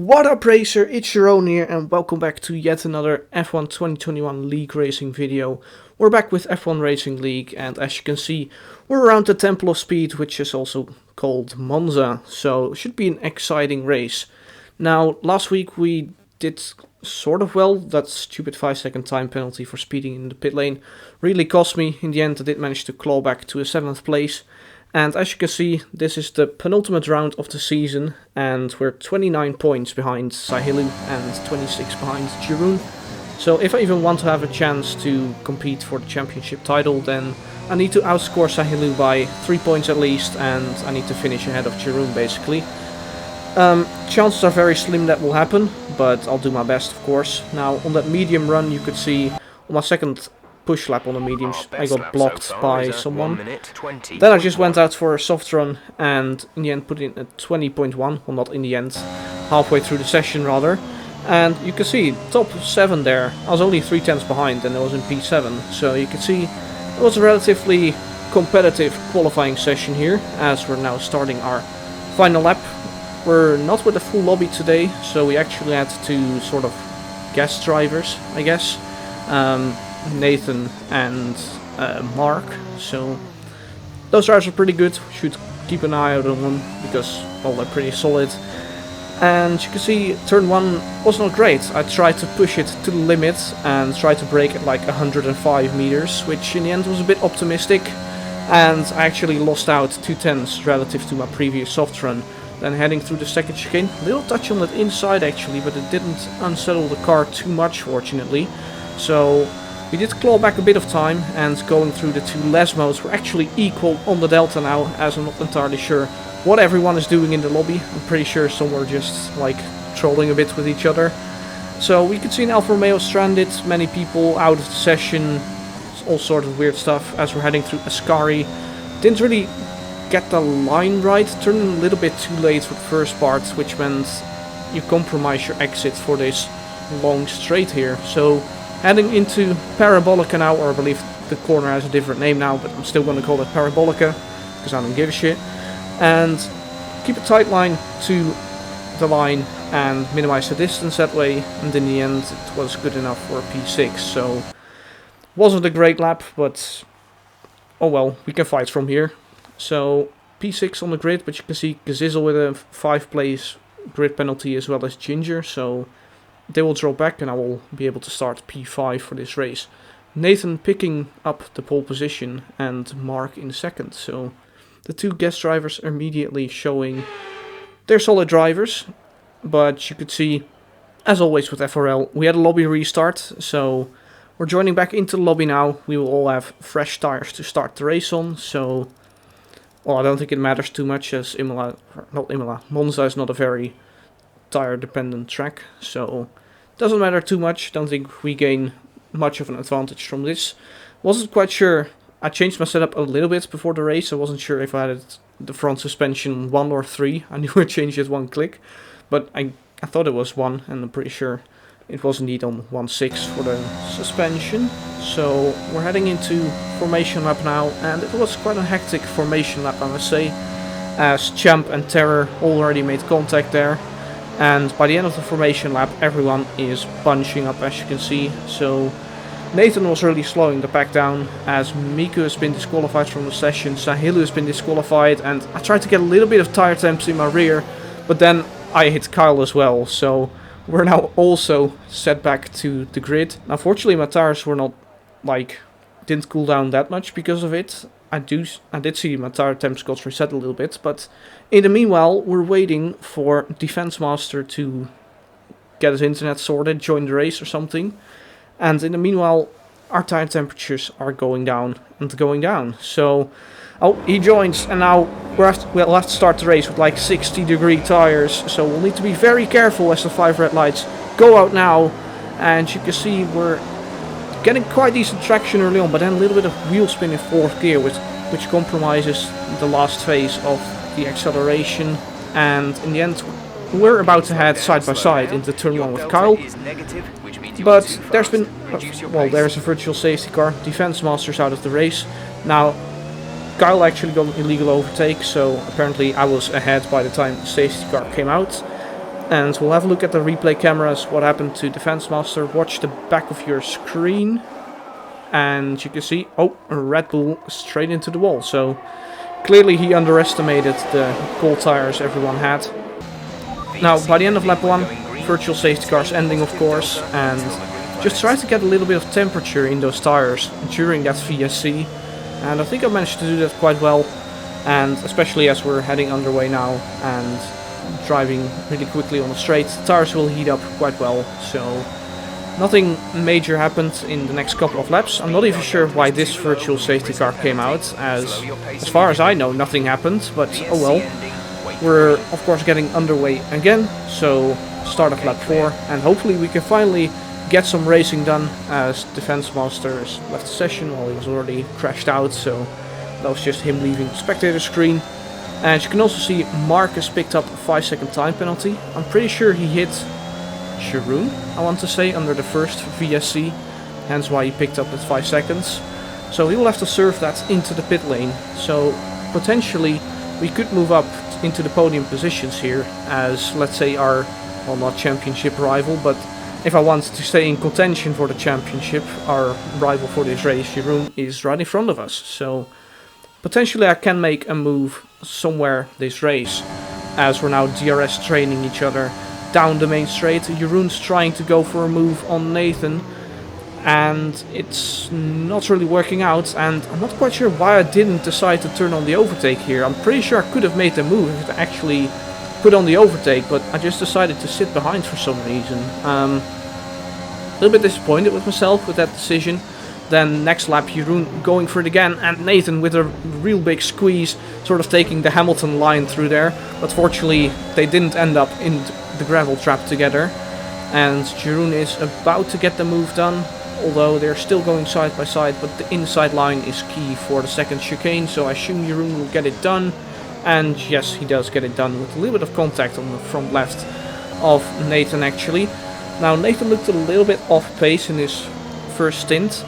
What up, racer? ItsJerone here, and welcome back to yet another F1 2021 League Racing video. We're back with F1 Racing League, and as you can see, we're around the Temple of Speed, which is also called Monza, so it should be an exciting race. Now, last week we did sort of well. That stupid 5-second time penalty for speeding in the pit lane really cost me. In the end, I did manage to claw back to a 7th place. And as you can see, this is the penultimate round of the season, and we're 29 points behind Heyoo and 26 behind GOATED. So if I even want to have a chance to compete for the championship title, then I need to outscore Heyoo by 3 points at least, and I need to finish ahead of GOATED basically. Chances are very slim that will happen, but I'll do my best, of course. Now, on that medium run, you could see on my second push lap on the mediums, I got blocked by someone. Then I just went out for a soft run and in the end put in a 20.1, well, not in the end, halfway through the session rather. And you can see top 7 there. I was only 3/10 behind and I was in P7, so you can see it was a relatively competitive qualifying session here, as we're now starting our final lap. We're not with a full lobby today, so we actually had 2 sort of guest drivers, I guess. Nathan and Mark, so those drivers are pretty good. We should keep an eye out on them because, well, they're pretty solid. And you can see turn 1 was not great. I tried to push it to the limit and tried to brake at like 105 meters, which in the end was a bit optimistic, and I actually lost out 2/10 relative to my previous soft run. Then heading through the second chicane, little touch on that inside actually, but it didn't unsettle the car too much, fortunately. So we did claw back a bit of time, and going through the 2 les modes, we're actually equal on the delta now, as I'm not entirely sure what everyone is doing in the lobby. I'm pretty sure some were just like trolling a bit with each other. So we could see an Alfa Romeo stranded, many people out of the session, all sorts of weird stuff as we're heading through Ascari. Didn't really get the line right, turned a little bit too late for the first part, which meant you compromise your exit for this long straight here. So heading into Parabolica now, or I believe the corner has a different name now, but I'm still going to call it Parabolica, because I don't give a shit. And keep a tight line to the line and minimize the distance that way, and in the end it was good enough for a P6, so wasn't a great lap, but oh well, we can fight from here. So P6 on the grid, but you can see Gazizzle with a 5-place grid penalty as well as Ginger, so they will draw back and I will be able to start P5 for this race. Nathan picking up the pole position and Mark in second. So the 2 guest drivers are immediately showing they're solid drivers. But you could see, as always with FRL, we had a lobby restart. So we're joining back into the lobby now. We will all have fresh tires to start the race on. So, well, I don't think it matters too much, as Monza is not a very tire dependent track, so doesn't matter too much. Don't think we gain much of an advantage from this. Wasn't quite sure. I changed my setup a little bit before the race. I wasn't sure if I had the front suspension 1 or 3. I knew I changed it 1 click, but I thought it was 1, and I'm pretty sure it was indeed on 1.6 for the suspension. So we're heading into formation lap now, and it was quite a hectic formation lap, I must say, as Champ and Terror already made contact there. And by the end of the formation lap, everyone is bunching up, as you can see. So Nathan was really slowing the pack down, as Miku has been disqualified from the session, Heyoo has been disqualified, and I tried to get a little bit of tire temps in my rear, but then I hit Kyle as well. So we're now also set back to the grid. Now, fortunately, my tires were not, didn't cool down that much because of it. I did see my tire temps got reset a little bit, but in the meanwhile, we're waiting for Defense Master to get his internet sorted, join the race or something. And in the meanwhile, our tire temperatures are going down and going down. So, oh, he joins, and now we'll have to start the race with like 60-degree tires. So we'll need to be very careful as the 5 red lights go out now. And you can see we're getting quite decent traction early on, but then a little bit of wheel spin in 4th gear, which compromises the last phase of the acceleration. And in the end, we're about to head side by side into turn 1 with Kyle. But there's been, there's a virtual safety car. Defense Master's out of the race. Now, Kyle actually got an illegal overtake, so apparently I was ahead by the time the safety car came out. And we'll have a look at the replay cameras, what happened to Defense Master. Watch the back of your screen. And you can see, oh, a Red Bull straight into the wall. So clearly he underestimated the cold tires everyone had. Now, by the end of lap 1, virtual safety cars ending, of course. And just try to get a little bit of temperature in those tires during that VSC. And I think I managed to do that quite well. And especially as we're heading underway now and driving really quickly on the straight, the tires will heat up quite well. So nothing major happened in the next couple of laps. I'm not even sure why this virtual safety car came out, as far as I know nothing happened, but oh well. We're of course getting underway again, so start of lap 4, and hopefully we can finally get some racing done, as Defense Master has left the session. Well, he was already crashed out, so that was just him leaving the spectator screen. And you can also see Marcus picked up a 5-second time penalty. I'm pretty sure he hit GOATED, I want to say, under the first VSC, hence why he picked up that 5 seconds. So he will have to serve that into the pit lane. So potentially we could move up into the podium positions here as, let's say, our, well, not championship rival, but if I want to stay in contention for the championship, our rival for this race, GOATED, is right in front of us. So potentially I can make a move somewhere this race, as we're now DRS training each other down the main straight. GOATED's trying to go for a move on Nathan, and it's not really working out, and I'm not quite sure why I didn't decide to turn on the overtake here. I'm pretty sure I could have made the move if I actually put on the overtake, but I just decided to sit behind for some reason. A little bit disappointed with myself with that decision. Then next lap GOATED going for it again, and Nathan with a real big squeeze, sort of taking the Hamilton line through there, but fortunately they didn't end up in the gravel trap together, and GOATED is about to get the move done, although they're still going side by side, but the inside line is key for the second chicane, so I assume GOATED will get it done. And yes, he does get it done with a little bit of contact on the front left of Nathan actually. Now Nathan looked a little bit off pace in his first stint,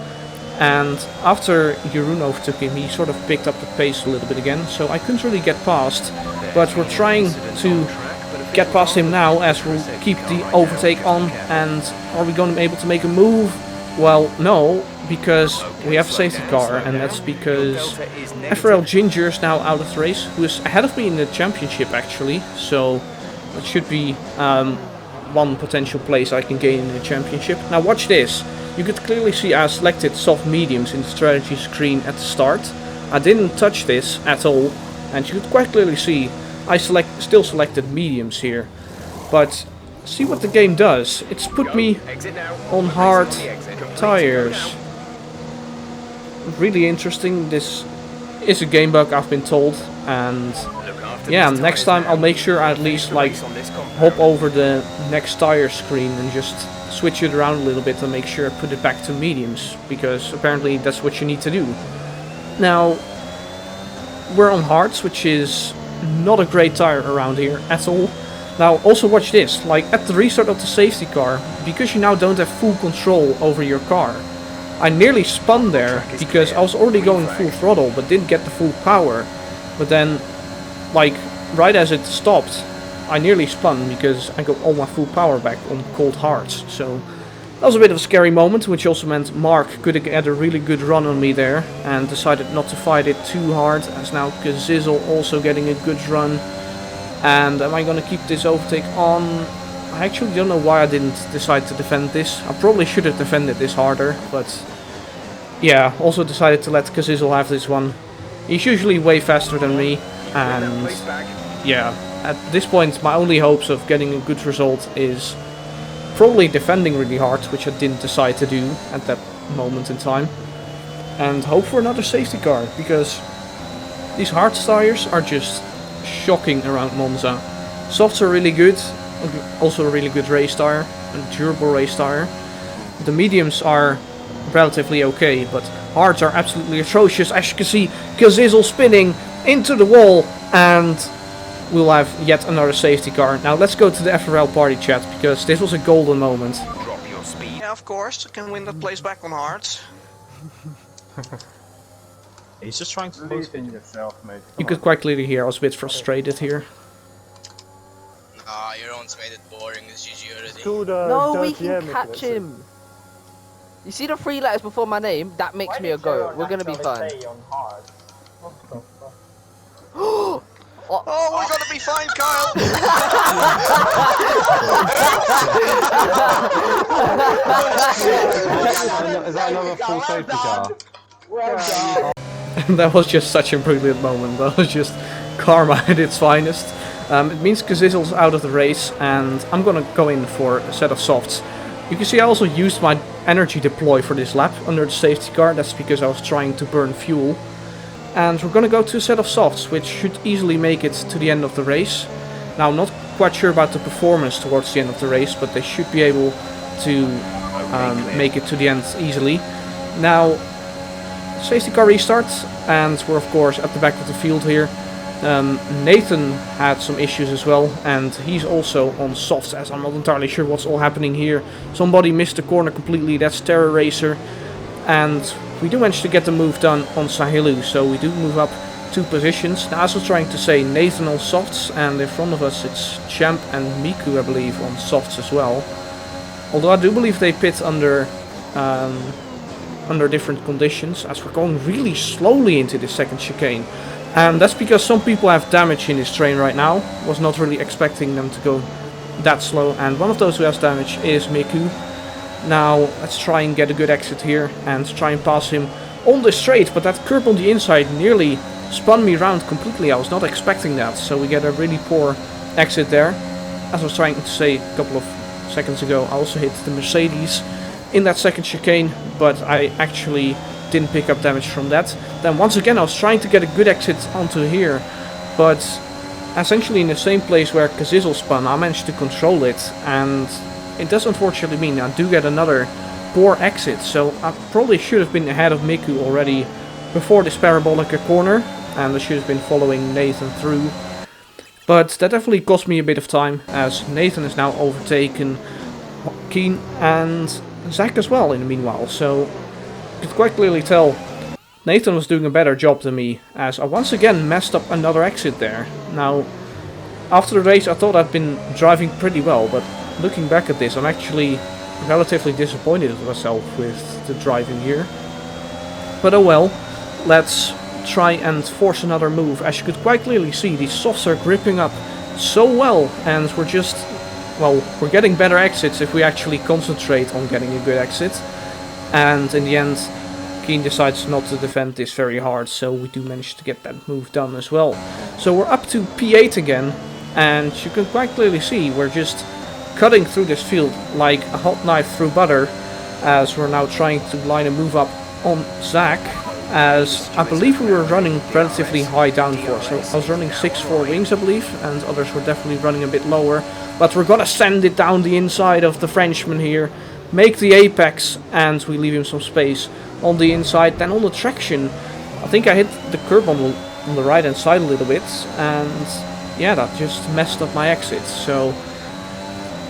and after GOATED overtook him, he sort of picked up the pace a little bit again, so I couldn't really get past. But we're trying to get past him now as we'll keep the overtake on. And are we going to be able to make a move? Well, no, because we have a safety car, and that's because FRL Ginger is now out of the race, who is ahead of me in the championship actually, so it should be one potential place I can gain in the championship. Now watch this. You could clearly see I selected soft mediums in the strategy screen at the start. I didn't touch this at all, and you could quite clearly see I still selected mediums here. But see what the game does. It's put me on hard tires. Really interesting. This is a game bug, I've been told, and yeah, next time I'll make sure I at least like hop over the next tire screen and just switch it around a little bit and make sure I put it back to mediums, because apparently that's what you need to do. Now we're on hards, which is not a great tire around here at all. Now also watch this, like at the restart of the safety car, because you now don't have full control over your car, I nearly spun there because I was already going full throttle but didn't get the full power. But then, like right as it stopped, I nearly spun because I got all my full power back on cold hards. So that was a bit of a scary moment, which also meant Mark could get a really good run on me there and decided not to fight it too hard, as now Kazizzle also getting a good run. And am I going to keep this overtake on? I actually don't know why I didn't decide to defend this. I probably should have defended this harder, but yeah, also decided to let Kazizzle have this one. He's usually way faster than me, and yeah, at this point my only hopes of getting a good result is probably defending really hard, which I didn't decide to do at that moment in time, and hope for another safety car, because these hard tires are just shocking around Monza. Softs are really good, also a really good race tire, a durable race tire. The mediums are relatively okay, but hards are absolutely atrocious. As you can see, Kazizzle spinning into the wall, and we'll have yet another safety car. Now let's go to the FRL party chat, because this was a golden moment. Drop your speed. Yeah, of course, I can win that place back on hards. He's just trying to believe in yourself, mate. You could quite clearly hear I was a bit frustrated here. You're on rounds made it boring. It's GG already. No, we can catch him. You see the 3 letters before my name? That makes me a GOAT. We're gonna be fine. Oh, we're gonna be fine, Kyle. Is that another full safety car? That was just such a brilliant moment. That was just karma at its finest. It means Kazizel's out of the race, and I'm gonna go in for a set of softs. You can see I also used my energy deploy for this lap under the safety car. That's because I was trying to burn fuel. And we're gonna go to a set of softs, which should easily make it to the end of the race. Now, I'm not quite sure about the performance towards the end of the race, but they should be able to make it to the end easily. Now, safety car restarts, and we're of course at the back of the field here. Nathan had some issues as well, and he's also on softs, as I'm not entirely sure what's all happening here. Somebody missed the corner completely, that's Terror Racer, and we do manage to get the move done on Heyoo, so we do move up 2 positions. Now, as I was trying to say, Nathan on softs, and in front of us it's Champ and Miku, I believe, on softs as well. Although I do believe they pit under different conditions, as we're going really slowly into the second chicane. And that's because some people have damage in this train right now. Was not really expecting them to go that slow, and one of those who has damage is Miku. Now, let's try and get a good exit here and try and pass him on the straight, but that curb on the inside nearly spun me around completely. I was not expecting that, so we get a really poor exit there. As I was trying to say a couple of seconds ago, I also hit the Mercedes in that second chicane, but I actually didn't pick up damage from that. Then once again I was trying to get a good exit onto here, but essentially in the same place where Kazizel spun, I managed to control it, and it does unfortunately mean I do get another poor exit, so I probably should have been ahead of Miku already before this parabolic corner, and I should have been following Nathan through. But that definitely cost me a bit of time, as Nathan is now overtaken Keen and Zach as well in the meanwhile, so you could quite clearly tell Nathan was doing a better job than me, as I once again messed up another exit there. Now, after the race I thought I'd been driving pretty well, but looking back at this I'm actually relatively disappointed with myself with the driving here. But oh well, let's try and force another move. As you could quite clearly see, these softs are gripping up so well, and we're just, well, we're getting better exits if we actually concentrate on getting a good exit. And in the end, Keen decides not to defend this very hard, so we do manage to get that move done as well. So we're up to P8 again, and you can quite clearly see we're just cutting through this field like a hot knife through butter, as we're now trying to line a move up on Zach, as I believe we were running relatively high downforce. So I was running 6-4 wings, I believe, and others were definitely running a bit lower. But we're gonna send it down the inside of the Frenchman here, make the apex, and we leave him some space on the inside. Then on the traction, I think I hit the curb on the right hand side a little bit, and yeah, that just messed up my exit. So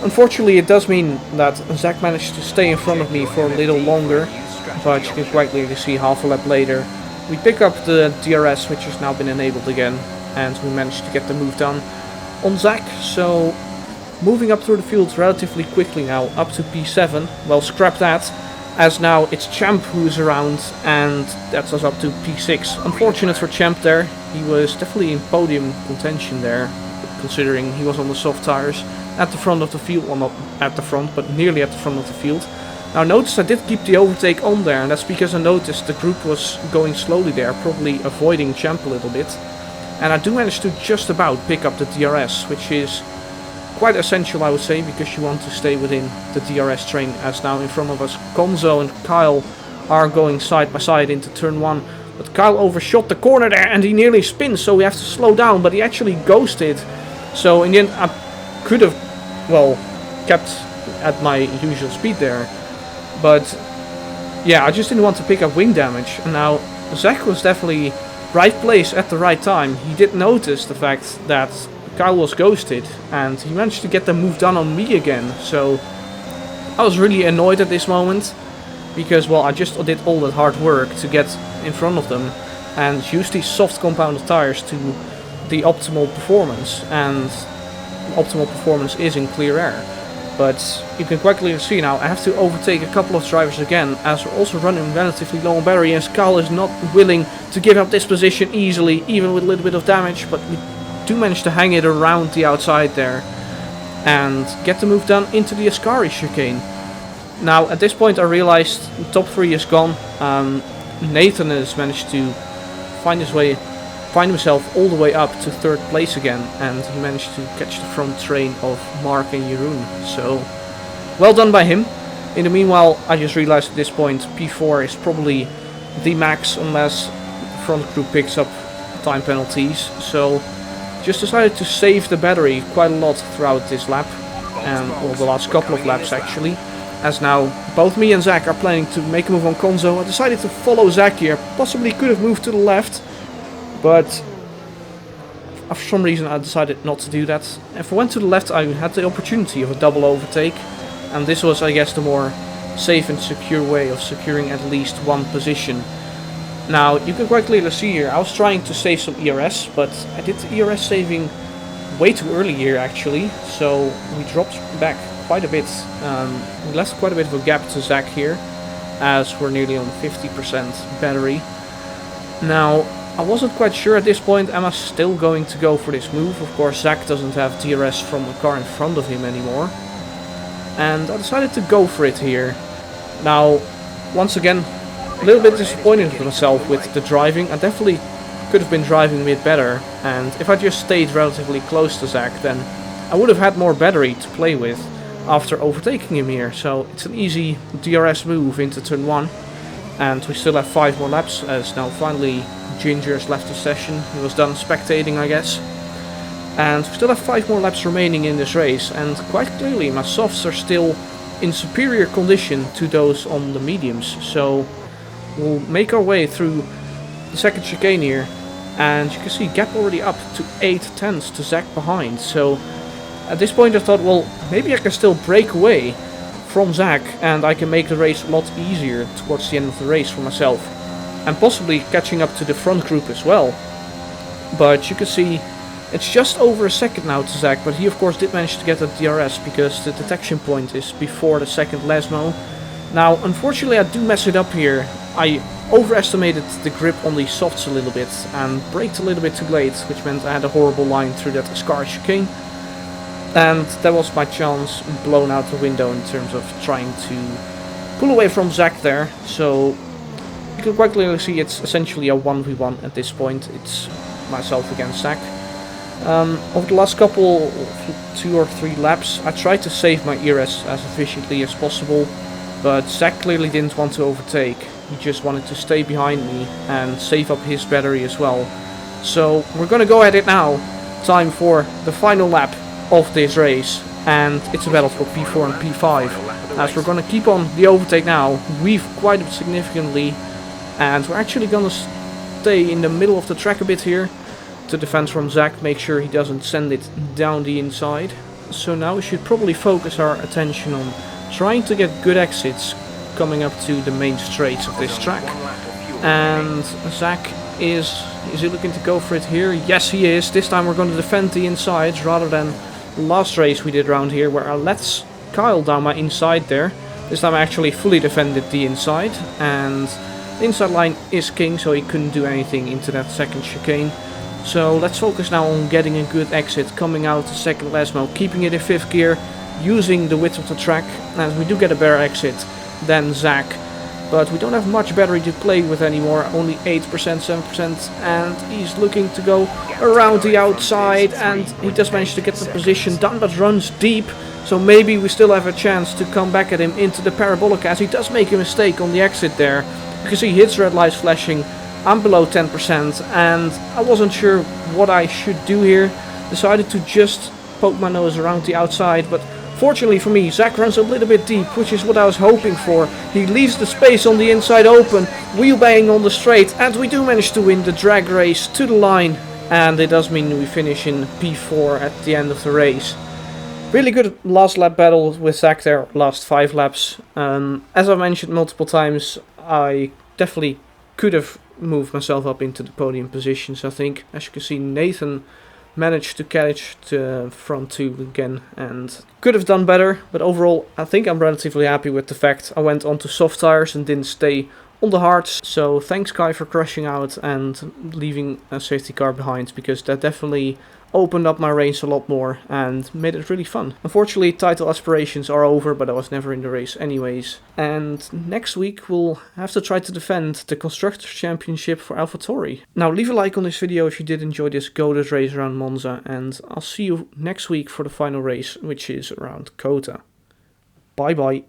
unfortunately it does mean that Zach managed to stay in front of me for a little longer, but you can quite clearly see half a lap later we pick up the DRS, which has now been enabled again, and we managed to get the move done on Zach. So moving up through the field relatively quickly now, up to P7. Well, scrap that, as now it's Champ who's around, and that's us up to P6. Unfortunate for Champ there, he was definitely in podium contention there, considering he was on the soft tires at the front of the field. Well, not at the front, but nearly at the front of the field. Now notice I did keep the overtake on there, and that's because I noticed the group was going slowly there, probably avoiding Champ a little bit. And I do manage to just about pick up the DRS, which is quite essential, I would say, because you want to stay within the DRS train, as now in front of us Konzo and Kyle are going side by side into turn 1. But Kyle overshot the corner there and he nearly spins, so we have to slow down, but he actually ghosted. So in the end I could have, well, kept at my usual speed there. But yeah, I just didn't want to pick up wing damage. And now Zach was definitely right place at the right time. He did notice the fact that Kyle was ghosted, and he managed to get the move done on me again. So I was really annoyed at this moment, because, well, I just did all that hard work to get in front of them and use these soft compounded tires to the optimal performance. And optimal performance is in clear air. But you can quite clearly see now I have to overtake a couple of drivers again, as we're also running relatively low on battery, as Kyle is not willing to give up this position easily, even with a little bit of damage. But we do manage to hang it around the outside there and get the move done into the Ascari chicane. Now at this point I realized top 3 is gone. Nathan has managed to find himself all the way up to 3rd place again, and he managed to catch the front train of Mark and Jeroen. So well done by him. In the meanwhile, I just realized at this point P4 is probably the max unless the front group picks up time penalties. So just decided to save the battery quite a lot throughout this lap, and well, the last couple of laps actually. As now both me and Zach are planning to make a move on Konzo, I decided to follow Zach here. Possibly could have moved to the left, but for some reason I decided not to do that. If I went to the left, I had the opportunity of a double overtake, and this was, I guess, the more safe and secure way of securing at least one position. Now you can quite clearly see here I was trying to save some ERS, but I did the ERS saving way too early here actually, so we dropped back quite a bit. We left quite a bit of a gap to Zach here, as we're nearly on 50% battery. Now I wasn't quite sure at this point, am I still going to go for this move? Of course Zach doesn't have DRS from the car in front of him anymore, and I decided to go for it here. Now once again a little bit disappointed with myself with the driving. I definitely could have been driving a bit better, and if I just stayed relatively close to Zach, then I would have had more battery to play with after overtaking him here. So it's an easy DRS move into turn 1, and we still have 5 more laps, as now finally Ginger's left the session. He was done spectating, I guess. And we still have 5 more laps remaining in this race, and quite clearly my softs are still in superior condition to those on the mediums. So we'll make our way through the second chicane here, and you can see gap already up to 8 tenths to Zach behind. So at this point I thought, well, maybe I can still break away from Zach and I can make the race a lot easier towards the end of the race for myself, and possibly catching up to the front group as well. But you can see it's just over a second now to Zach, but he of course did manage to get the DRS because the detection point is before the second Lesmo. Now unfortunately I do mess it up here. I overestimated the grip on the softs a little bit and braked a little bit too late, which meant I had a horrible line through that Ascari chicane. And that was my chance blown out the window in terms of trying to pull away from Zach there. So you can quite clearly see it's essentially a 1v1 at this point. It's myself against Zach. Over the last couple, 2 or 3 laps, I tried to save my ERS as efficiently as possible, but Zach clearly didn't want to overtake. He just wanted to stay behind me and save up his battery as well. So we're gonna go at it now. Time for the final lap of this race, and it's a battle for P4 and P5, as we're gonna keep on the overtake now, weave quite significantly, and we're actually gonna stay in the middle of the track a bit here to defend from Zach, make sure he doesn't send it down the inside. So now we should probably focus our attention on trying to get good exits coming up to the main straights of this track. And Zach is he looking to go for it here? Yes, he is. This time we're going to defend the insides rather than the last race we did around here where I let Kyle down my inside there. This time I actually fully defended the inside, and the inside line is king, so he couldn't do anything into that second chicane. So let's focus now on getting a good exit coming out the second Lesmo, keeping it in 5th gear, using the width of the track, and we do get a better exit than Zach. But we don't have much battery to play with anymore, only 8%, 7%, and he's looking to go around the outside, and he does manage to get the position done, but runs deep, so maybe we still have a chance to come back at him into the parabolic, as he does make a mistake on the exit there. You can see his red lights flashing. I'm below 10%, and I wasn't sure what I should do here. Decided to just poke my nose around the outside, but fortunately for me, Zach runs a little bit deep, which is what I was hoping for. He leaves the space on the inside open, wheel banging on the straight, and we do manage to win the drag race to the line. And it does mean we finish in P4 at the end of the race. Really good last lap battle with Zach there, last 5 laps. As I mentioned multiple times, I definitely could have moved myself up into the podium positions, I think. As you can see, Nathan managed to catch the front two again and could have done better, but overall I think I'm relatively happy with the fact I went onto soft tires and didn't stay on the hards. So thanks Kai for crashing out and leaving a safety car behind, because that definitely opened up my range a lot more and made it really fun. Unfortunately, title aspirations are over, but I was never in the race anyways. And next week we'll have to try to defend the Constructors' Championship for AlphaTauri. Now leave a like on this video if you did enjoy this GOATED race around Monza, and I'll see you next week for the final race, which is around Kota. Bye bye.